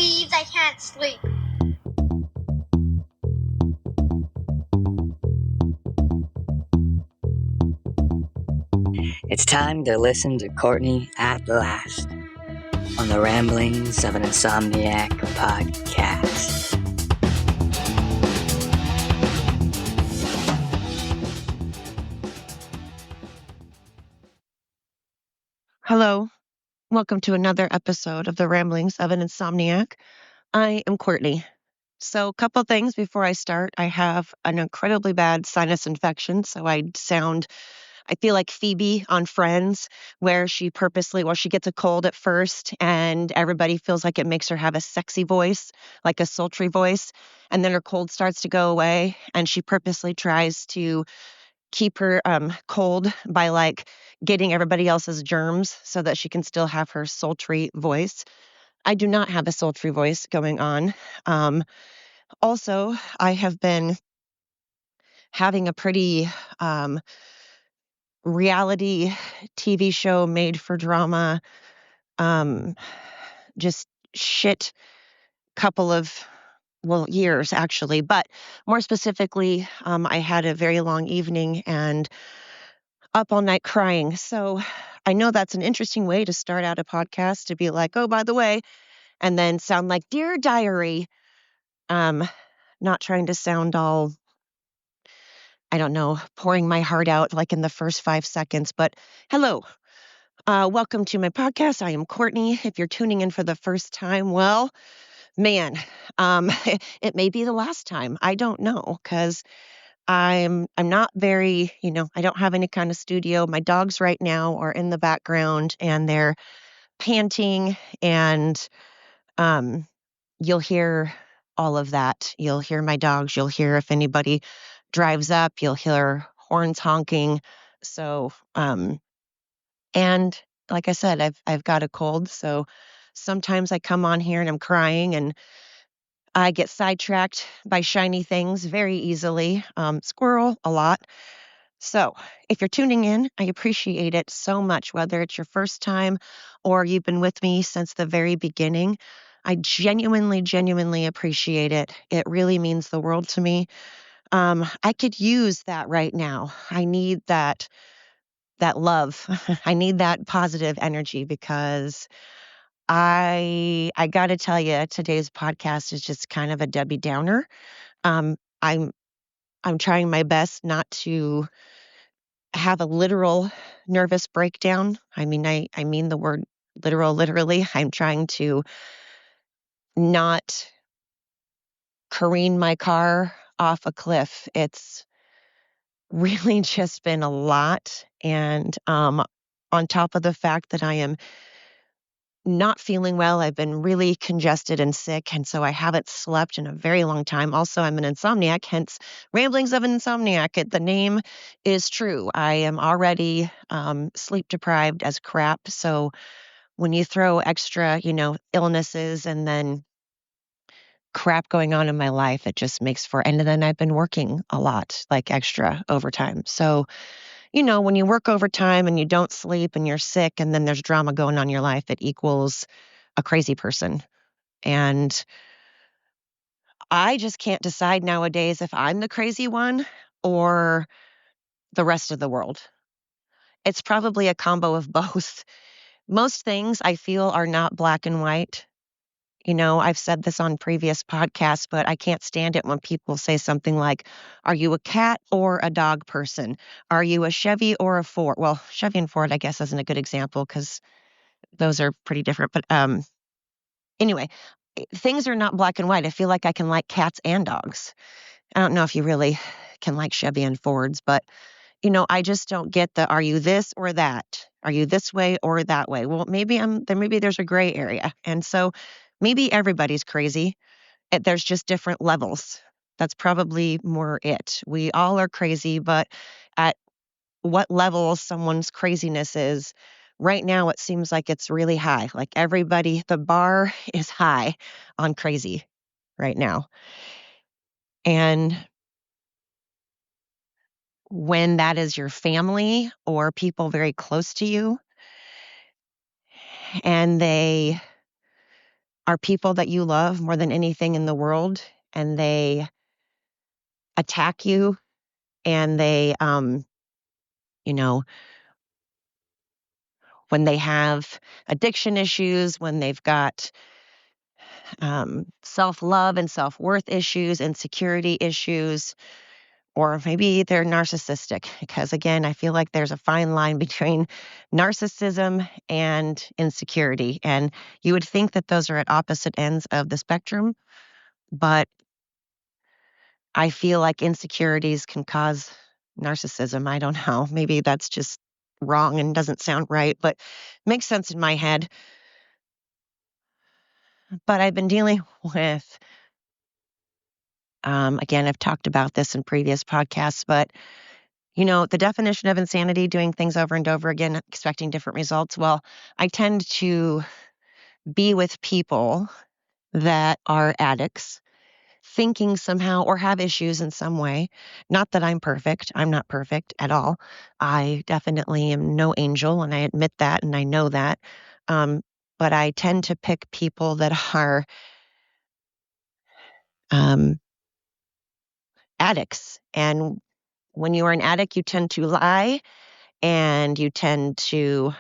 Please, I can't sleep. It's time to listen to Courtney at last on the Ramblings of an Insomniac podcast. Hello, welcome to another episode of the Ramblings of an Insomniac. I am Courtney. So, a couple things before I start. I have an incredibly bad sinus infection, so I feel like Phoebe on Friends, where she gets a cold at first, and everybody feels like it makes her have a sexy voice, like a sultry voice, and then her cold starts to go away, and she purposely tries to keep her cold by like getting everybody else's germs so that she can still have her sultry voice. I do not have a sultry voice going on. Also, I have been having a pretty reality TV show made for drama, just shit couple of years actually, but more specifically, I had a very long evening and up all night crying. So I know that's an interesting way to start out a podcast, to be like, oh, by the way, and then sound like Dear Diary. Not trying to sound all, I don't know, pouring my heart out like in the first 5 seconds, but hello. Welcome to my podcast. I am Courtney. If you're tuning in for the first time, well, man, it may be the last time. I don't know, because I'm not very, I don't have any kind of studio. My dogs right now are in the background and they're panting, and you'll hear all of that. You'll hear my dogs. You'll hear if anybody drives up. You'll hear horns honking. So, and like I said, I've got a cold, so sometimes I come on here and I'm crying, and I get sidetracked by shiny things very easily. Squirrel a lot. So, if you're tuning in, I appreciate it so much, whether it's your first time or you've been with me since the very beginning. I genuinely appreciate it. It really means the world to me. I could use that right now. I need that love. I need that positive energy, because I got to tell you, today's podcast is just kind of a Debbie Downer. Um, I'm I'm trying my best not to have a literal nervous breakdown. I mean the word literally. I'm trying to not careen my car off a cliff. It's really just been a lot. And on top of the fact that I am not feeling well, I've been really congested and sick, and so I haven't slept in a very long time. Also, I'm an insomniac, hence Ramblings of an Insomniac. The name is true. I am already sleep deprived as crap. So when you throw extra, illnesses and then crap going on in my life, it just makes for, and then I've been working a lot, like extra overtime. So, when you work overtime and you don't sleep and you're sick and then there's drama going on in your life, it equals a crazy person. And I just can't decide nowadays if I'm the crazy one or the rest of the world. It's probably a combo of both. Most things I feel are not black and white. I've said this on previous podcasts, but I can't stand it when people say something like, are you a cat or a dog person? Are you a Chevy or a Ford? Well, Chevy and Ford, I guess, isn't a good example because those are pretty different. But anyway, things are not black and white. I feel like I can like cats and dogs. I don't know if you really can like Chevy and Fords, but I just don't get the, are you this or that? Are you this way or that way? Well, maybe there's a gray area. And so maybe everybody's crazy. There's just different levels. That's probably more it. We all are crazy, but at what level someone's craziness is, right now it seems like it's really high. Like the bar is high on crazy right now. And when that is your family or people very close to you, and they are people that you love more than anything in the world, and they attack you, and they, you know, when they have addiction issues, when they've got self-love and self-worth issues, insecurity issues, or maybe they're narcissistic. Because again, I feel like there's a fine line between narcissism and insecurity. And you would think that those are at opposite ends of the spectrum, but I feel like insecurities can cause narcissism. I don't know. Maybe that's just wrong and doesn't sound right, but makes sense in my head. But I've been dealing with, again, I've talked about this in previous podcasts, but the definition of insanity, doing things over and over again, expecting different results. Well, I tend to be with people that are addicts, thinking somehow or have issues in some way. Not that I'm perfect. I'm not perfect at all. I definitely am no angel, and I admit that, and I know that. Um, but I tend to pick people that are um, addicts. And when you are an addict, you tend to lie and you tend to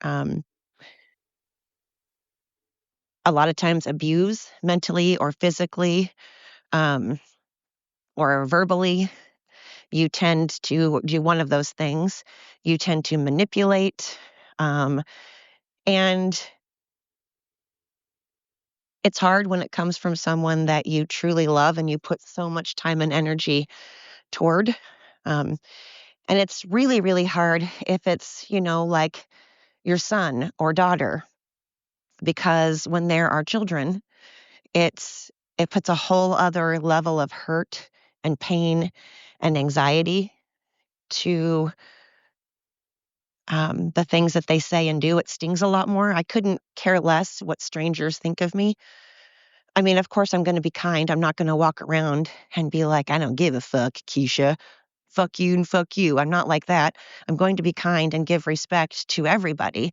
um, a lot of times abuse mentally or physically, um, or verbally. You tend to do one of those things. You tend to manipulate. Um, and it's hard when it comes from someone that you truly love and you put so much time and energy toward. Um, and it's really, really hard if it's, like your son or daughter, because when there are children, it puts a whole other level of hurt and pain and anxiety to the things that they say and do. It stings a lot more. I couldn't care less what strangers think of me. I mean, of course, I'm going to be kind. I'm not going to walk around and be like, I don't give a fuck, Keisha. Fuck you and fuck you. I'm not like that. I'm going to be kind and give respect to everybody,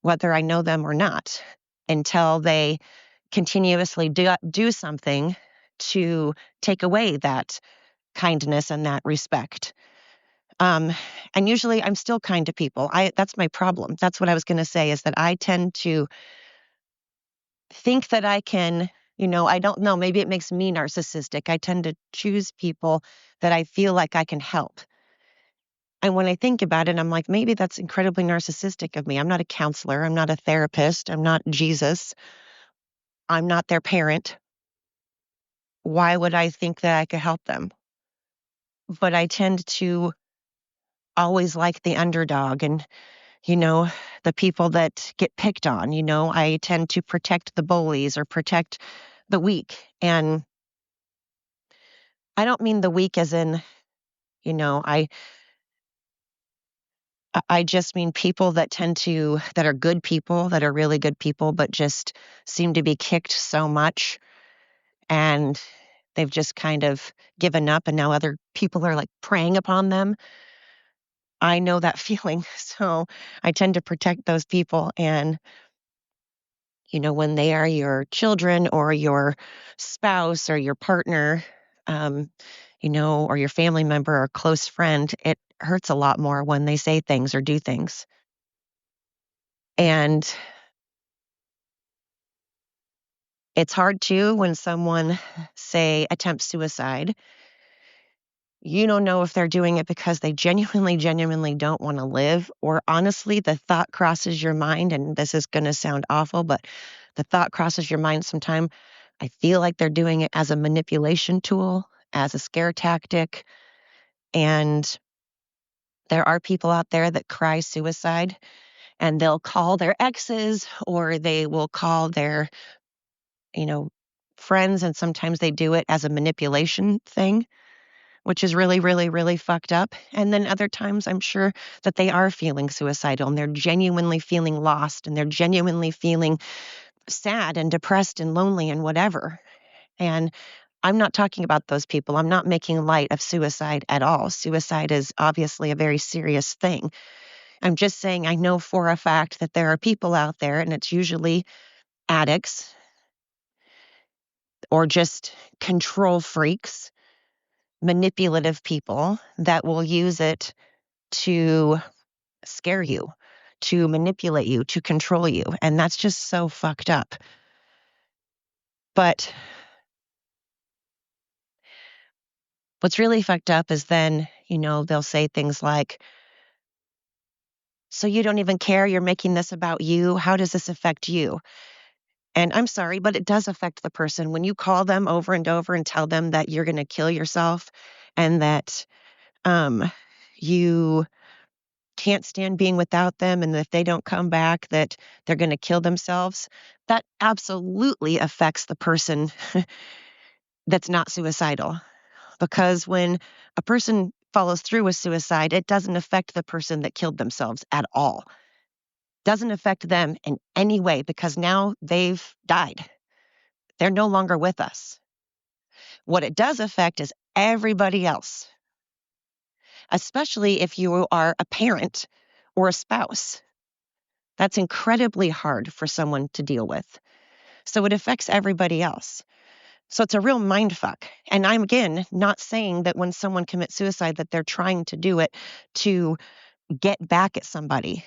whether I know them or not, until they continuously do something to take away that kindness and that respect. Um, and usually I'm still kind to people. That's my problem. That's what I was going to say, is that I tend to think that I can, I don't know, maybe it makes me narcissistic. I tend to choose people that I feel like I can help. And when I think about it, I'm like, maybe that's incredibly narcissistic of me. I'm not a counselor. I'm not a therapist. I'm not Jesus. I'm not their parent. Why would I think that I could help them? But I tend to always like the underdog and, you know, the people that get picked on. I tend to protect the bullies or protect the weak. And I don't mean the weak as in, you know, I I just mean people that are good people, that are really good people, but just seem to be kicked so much, and they've just kind of given up, and now other people are like preying upon them. I know that feeling. So I tend to protect those people. And, when they are your children or your spouse or your partner, um, or your family member or close friend, it hurts a lot more when they say things or do things. And it's hard too when someone, say, attempts suicide. You don't know if they're doing it because they genuinely, genuinely don't want to live, or honestly, the thought crosses your mind, and this is going to sound awful, but the thought crosses your mind sometime. I feel like they're doing it as a manipulation tool, as a scare tactic. And there are people out there that cry suicide, and they'll call their exes or they will call their, you know, friends, and sometimes they do it as a manipulation thing, which is really, really, really fucked up. And then other times, I'm sure that they are feeling suicidal and they're genuinely feeling lost and they're genuinely feeling sad and depressed and lonely and whatever. And I'm not talking about those people. I'm not making light of suicide at all. Suicide is obviously a very serious thing. I'm just saying I know for a fact that there are people out there, and it's usually addicts, or just control freaks, manipulative people that will use it to scare you, to manipulate you, to control you. And that's just so fucked up. But what's really fucked up is then, they'll say things like, so you don't even care, you're making this about you. How does this affect you? And I'm sorry, but it does affect the person. When you call them over and over and tell them that you're going to kill yourself and that you can't stand being without them, and if they don't come back, that they're going to kill themselves, that absolutely affects the person that's not suicidal. Because when a person follows through with suicide, it doesn't affect the person that killed themselves at all. Doesn't affect them in any way because now they've died. They're no longer with us. What it does affect is everybody else, especially if you are a parent or a spouse. That's incredibly hard for someone to deal with. So it affects everybody else. So it's a real mind fuck. And I'm, again, not saying that when someone commits suicide that they're trying to do it to get back at somebody.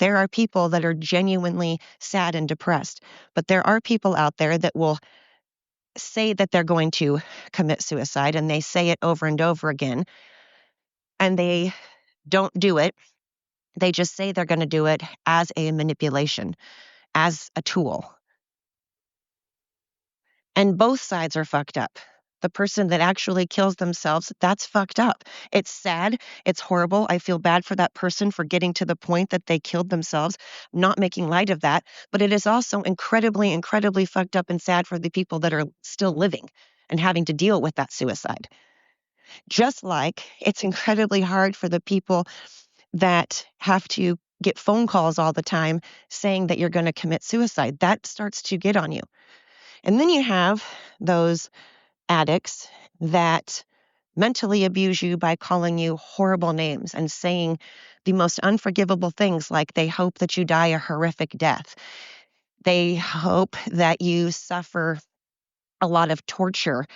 There are people that are genuinely sad and depressed, but there are people out there that will say that they're going to commit suicide, and they say it over and over again, and they don't do it. They just say they're going to do it as a manipulation, as a tool. And both sides are fucked up. The person that actually kills themselves, that's fucked up. It's sad. It's horrible. I feel bad for that person for getting to the point that they killed themselves, not making light of that. But it is also incredibly, incredibly fucked up and sad for the people that are still living and having to deal with that suicide. Just like it's incredibly hard for the people that have to get phone calls all the time saying that you're going to commit suicide. That starts to get on you. And then you have those addicts that mentally abuse you by calling you horrible names and saying the most unforgivable things, like they hope that you die a horrific death. They hope that you suffer a lot of torture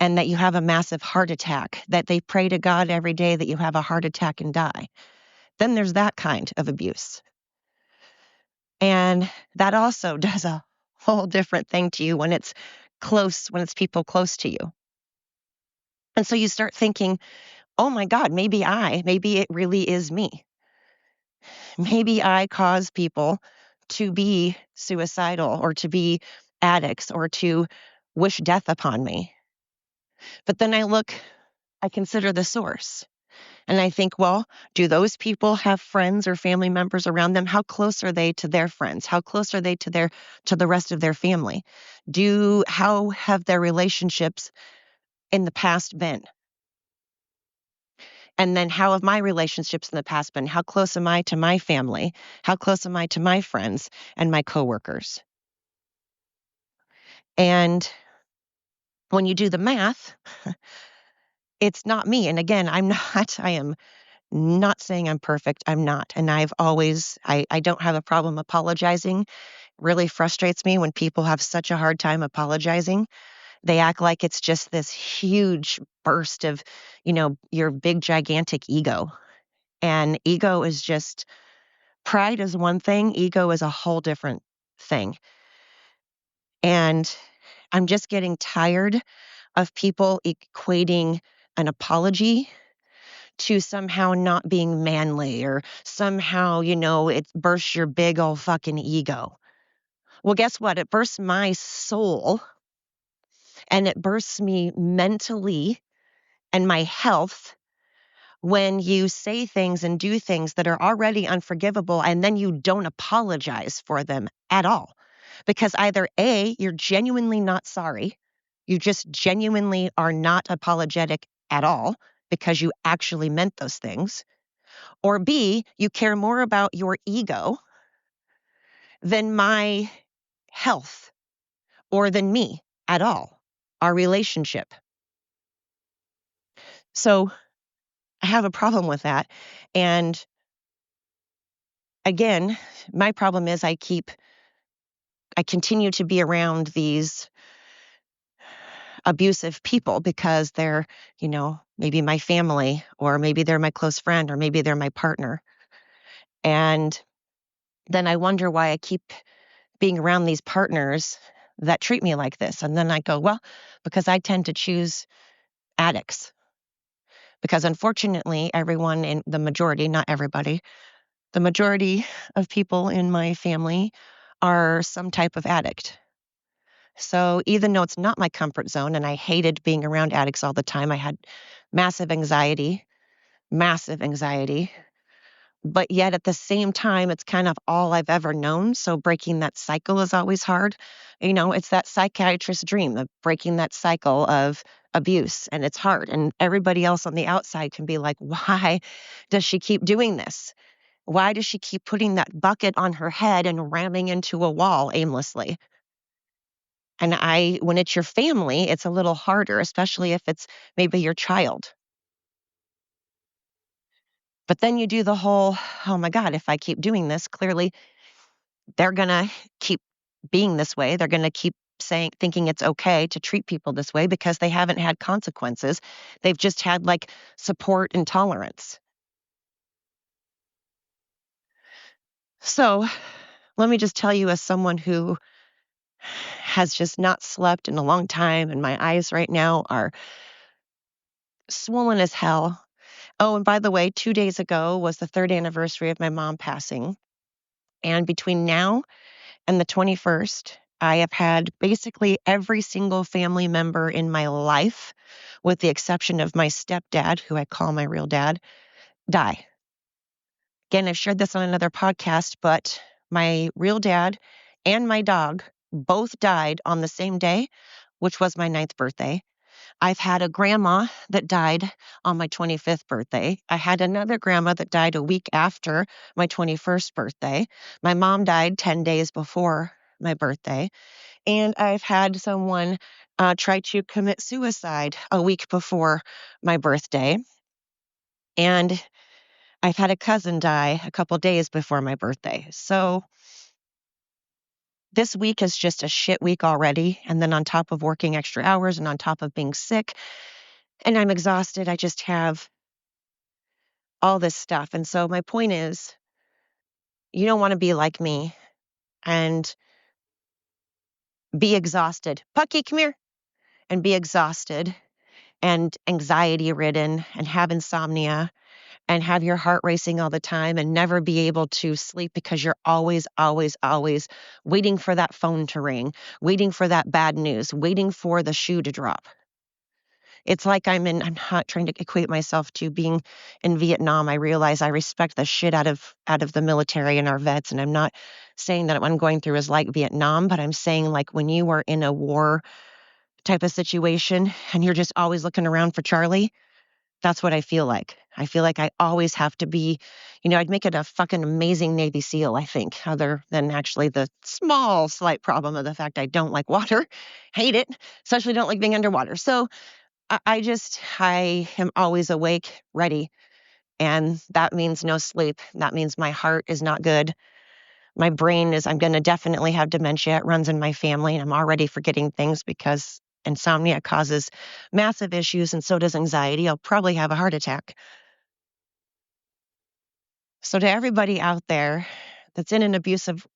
and that you have a massive heart attack, that they pray to God every day that you have a heart attack and die. Then there's that kind of abuse. And that also does a whole different thing to you when it's close, when it's people close to you. And so you start thinking, oh my God, maybe it really is me. Maybe I cause people to be suicidal or to be addicts or to wish death upon me. But then I consider the source. And I think, well, do those people have friends or family members around them? How close are they to their friends? How close are they to the rest of their family? How have their relationships in the past been? And then how have my relationships in the past been? How close am I to my family? How close am I to my friends and my coworkers? And when you do the math, it's not me. And again, I am not saying I'm perfect. I'm not. And I don't have a problem apologizing. Really frustrates me when people have such a hard time apologizing. They act like it's just this huge burst of, your big, gigantic ego. And ego is just, pride is one thing, ego is a whole different thing. And I'm just getting tired of people equating an apology to somehow not being manly or somehow, it bursts your big old fucking ego. Well, guess what? It bursts my soul and it bursts me mentally and my health when you say things and do things that are already unforgivable and then you don't apologize for them at all. Because either A, you're genuinely not sorry, you just genuinely are not apologetic at all because you actually meant those things, or B, you care more about your ego than my health or than me at all, our relationship. So I have a problem with that. And again, my problem is I continue to be around these abusive people because they're, maybe my family, or maybe they're my close friend, or maybe they're my partner. And then I wonder why I keep being around these partners that treat me like this. And then I go, well, because I tend to choose addicts. Because unfortunately, everyone in the majority, not everybody, the majority of people in my family are some type of addict. So even though it's not my comfort zone and I hated being around addicts all the time, I had massive anxiety, massive anxiety. But yet at the same time, it's kind of all I've ever known. So breaking that cycle is always hard. It's that psychiatrist's dream of breaking that cycle of abuse, and it's hard. And everybody else on the outside can be like, why does she keep doing this? Why does she keep putting that bucket on her head and ramming into a wall aimlessly? And when it's your family, it's a little harder, especially if it's maybe your child. But then you do the whole, oh my God, if I keep doing this, clearly they're going to keep being this way. They're going to keep thinking it's okay to treat people this way because they haven't had consequences. They've just had like support and tolerance. So let me just tell you, as someone who has just not slept in a long time, and my eyes right now are swollen as hell. Oh, and by the way, 2 days ago was the third anniversary of my mom passing. And between now and the 21st, I have had basically every single family member in my life, with the exception of my stepdad, who I call my real dad, die. Again, I've shared this on another podcast, but my real dad and my dog both died on the same day, which was my ninth birthday. I've had a grandma that died on my 25th birthday. I had another grandma that died a week after my 21st birthday. My mom died 10 days before my birthday. And I've had someone try to commit suicide a week before my birthday. And I've had a cousin die a couple days before my birthday. So this week is just a shit week already. And then on top of working extra hours and on top of being sick, and I'm exhausted, I just have all this stuff. And so my point is, you don't want to be like me and be exhausted. Pucky, come here. And be exhausted and anxiety ridden and have insomnia and have your heart racing all the time and never be able to sleep because you're always, always, always waiting for that phone to ring, waiting for that bad news, waiting for the shoe to drop. It's like I'm not trying to equate myself to being in Vietnam. I realize I respect the shit out of the military and our vets. And I'm not saying that what I'm going through is like Vietnam, but I'm saying like when you are in a war type of situation and you're just always looking around for Charlie, that's what I feel like. I feel like I always have to be, I'd make it a fucking amazing Navy SEAL, I think, other than actually the small, slight problem of the fact I don't like water, hate it, especially don't like being underwater. So I am always awake, ready. And that means no sleep. That means my heart is not good. My brain I'm going to definitely have dementia. It runs in my family. And I'm already forgetting things because insomnia causes massive issues. And so does anxiety. I'll probably have a heart attack. So to everybody out there that's in an abusive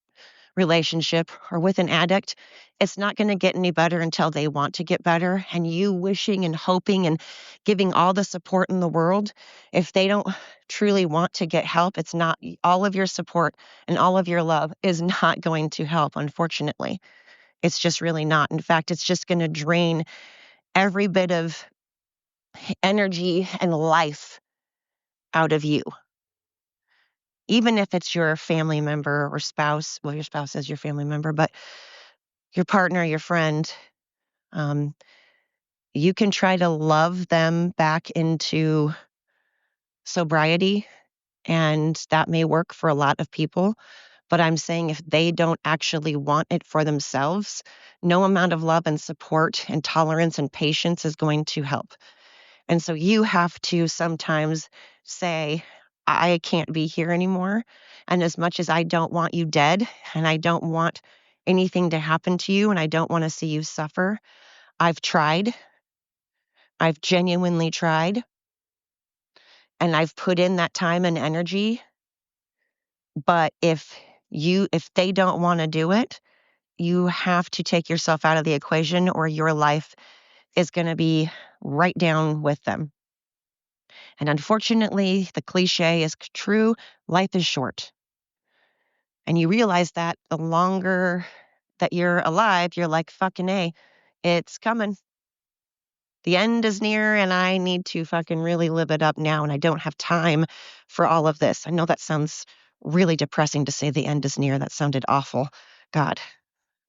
relationship or with an addict, it's not going to get any better until they want to get better. And you wishing and hoping and giving all the support in the world, if they don't truly want to get help, it's not all of your support and all of your love is not going to help, unfortunately. It's just really not. In fact, it's just going to drain every bit of energy and life out of you. Even if it's your family member or spouse, well, your spouse is your family member, but your partner, your friend, um, you can try to love them back into sobriety, and that may work for a lot of people. But I'm saying if they don't actually want it for themselves, no amount of love and support and tolerance and patience is going to help. And so you have to sometimes say, I can't be here anymore. And as much as I don't want you dead and I don't want anything to happen to you and I don't want to see you suffer, I've tried. I've genuinely tried and I've put in that time and energy, but if they don't wanna do it, you have to take yourself out of the equation or your life is gonna be right down with them. And unfortunately, the cliche is true, life is short. And you realize that the longer that you're alive, you're like, "Fucking A, it's coming. The end is near, and I need to fucking really live it up now, and I don't have time for all of this." I know that sounds really depressing to say the end is near. That sounded awful. God,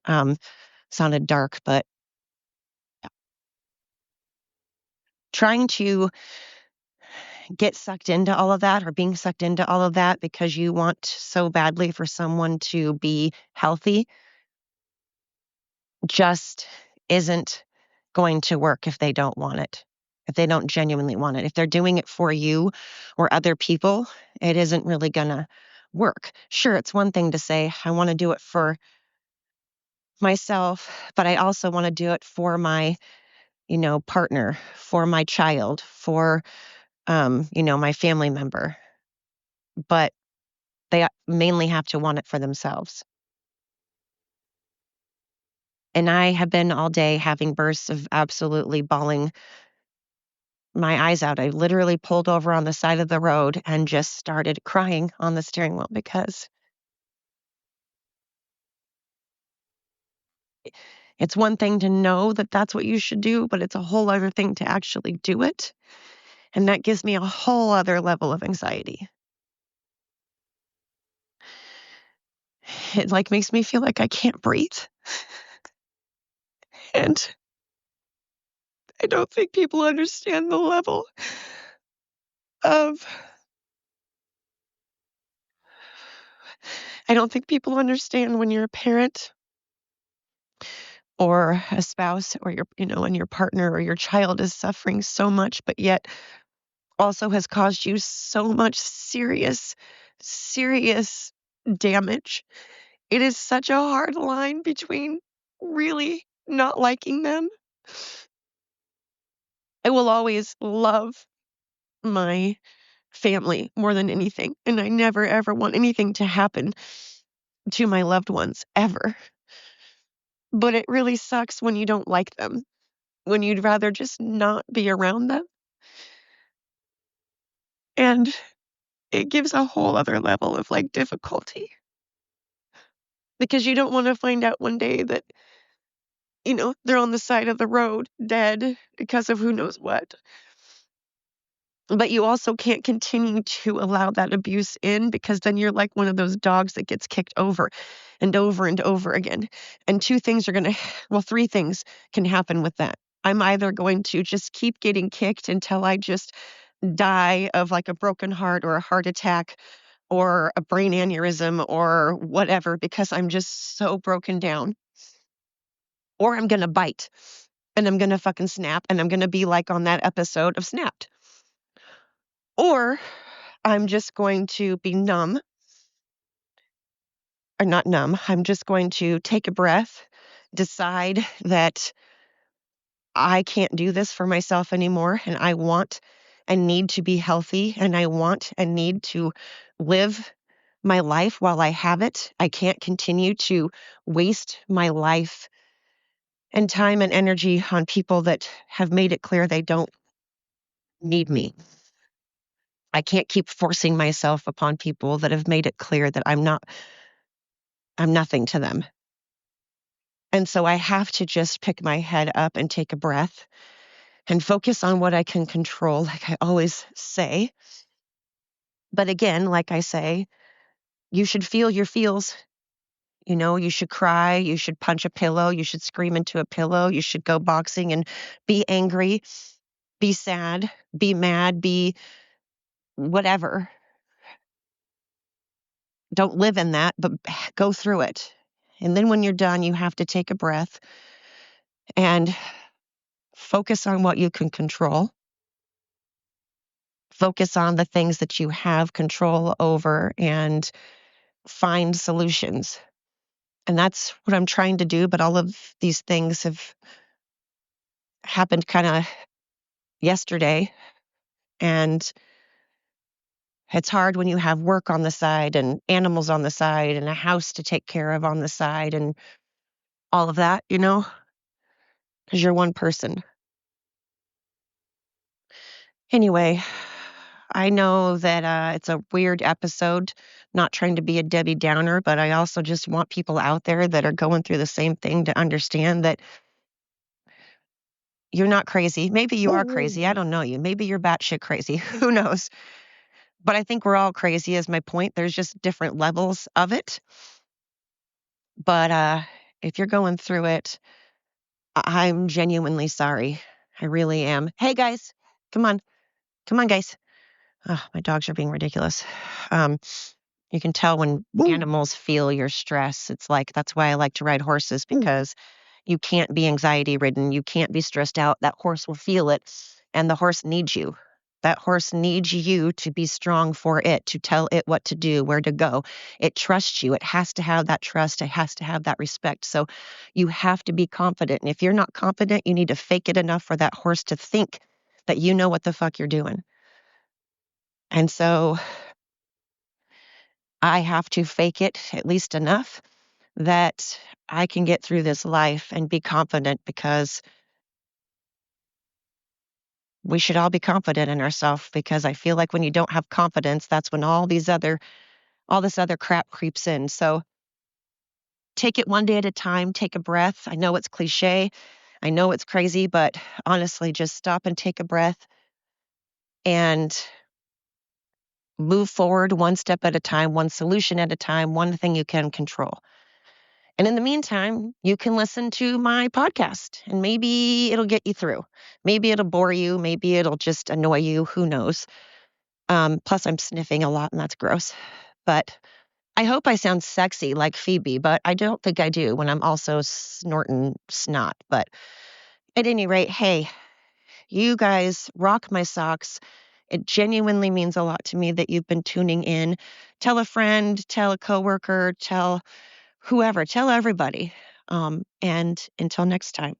um, sounded dark, but trying to get sucked into all of that or being sucked into all of that because you want so badly for someone to be healthy just isn't going to work if they don't want it. If they don't genuinely want it. If they're doing it for you or other people, it isn't really gonna work. Sure, it's one thing to say, I want to do it for myself, but I also want to do it for my, partner, for my child, for my family member. But they mainly have to want it for themselves. And I have been all day having bursts of absolutely bawling my eyes out. I literally pulled over on the side of the road and just started crying on the steering wheel because it's one thing to know that that's what you should do, but it's a whole other thing to actually do it. And that gives me a whole other level of anxiety. It like makes me feel like I can't breathe. And I don't think people understand the level of I don't think people understand when you're a parent or a spouse or and your partner or your child is suffering so much, but yet also has caused you so much serious, serious damage. It is such a hard line between really not liking them. I will always love my family more than anything, and I never ever want anything to happen to my loved ones ever. But it really sucks when you don't like them, when you'd rather just not be around them. And it gives a whole other level of like difficulty because you don't want to find out one day that, they're on the side of the road dead because of who knows what. But you also can't continue to allow that abuse in because then you're like one of those dogs that gets kicked over and over and over again. And two things are going to, well, three things can happen with that. I'm either going to just keep getting kicked until I just die of like a broken heart or a heart attack or a brain aneurysm or whatever because I'm just so broken down, or I'm going to bite and I'm going to fucking snap and I'm going to be like on that episode of Snapped. Or I'm just going to be numb, or not numb. I'm just going to take a breath, decide that I can't do this for myself anymore, and I want and need to be healthy, and I want and need to live my life while I have it. I can't continue to waste my life and time and energy on people that have made it clear they don't need me. I can't keep forcing myself upon people that have made it clear that I'm nothing to them. And so I have to just pick my head up and take a breath and focus on what I can control, like I always say. But again, like I say, you should feel your feels. You should cry, you should punch a pillow, you should scream into a pillow, you should go boxing and be angry, be sad, be mad, be whatever. Don't live in that, but go through it. And then when you're done, you have to take a breath and focus on what you can control. Focus on the things that you have control over and find solutions. And that's what I'm trying to do. But all of these things have happened kind of yesterday, and it's hard when you have work on the side and animals on the side and a house to take care of on the side and all of that, because you're one person. Anyway, I know that it's a weird episode, not trying to be a Debbie Downer, but I also just want people out there that are going through the same thing to understand that you're not crazy. Maybe you are crazy. I don't know you. Maybe you're batshit crazy. Who knows? But I think we're all crazy, is my point. There's just different levels of it. But if you're going through it, I'm genuinely sorry. I really am. Hey, guys, come on. Come on, guys. Oh, my dogs are being ridiculous. You can tell when animals feel your stress. It's like, that's why I like to ride horses, because you can't be anxiety ridden. You can't be stressed out. That horse will feel it, and the horse needs you. That horse needs you to be strong for it, to tell it what to do, where to go. It trusts you. It has to have that trust. It has to have that respect. So you have to be confident. And if you're not confident, you need to fake it enough for that horse to think that you know what the fuck you're doing. And so I have to fake it at least enough that I can get through this life and be confident, because we should all be confident in ourselves, because I feel like when you don't have confidence, that's when all this other crap creeps in. So take it one day at a time, take a breath. I know it's cliche. I know it's crazy, but honestly, just stop and take a breath and move forward one step at a time, one solution at a time, one thing you can control. And in the meantime, you can listen to my podcast, and maybe it'll get you through. Maybe it'll bore you. Maybe it'll just annoy you. Who knows? Plus, I'm sniffing a lot, and that's gross. But I hope I sound sexy like Phoebe, but I don't think I do when I'm also snorting snot. But at any rate, hey, you guys rock my socks. It genuinely means a lot to me that you've been tuning in. Tell a friend, tell a coworker, tell whoever, tell everybody. And until next time.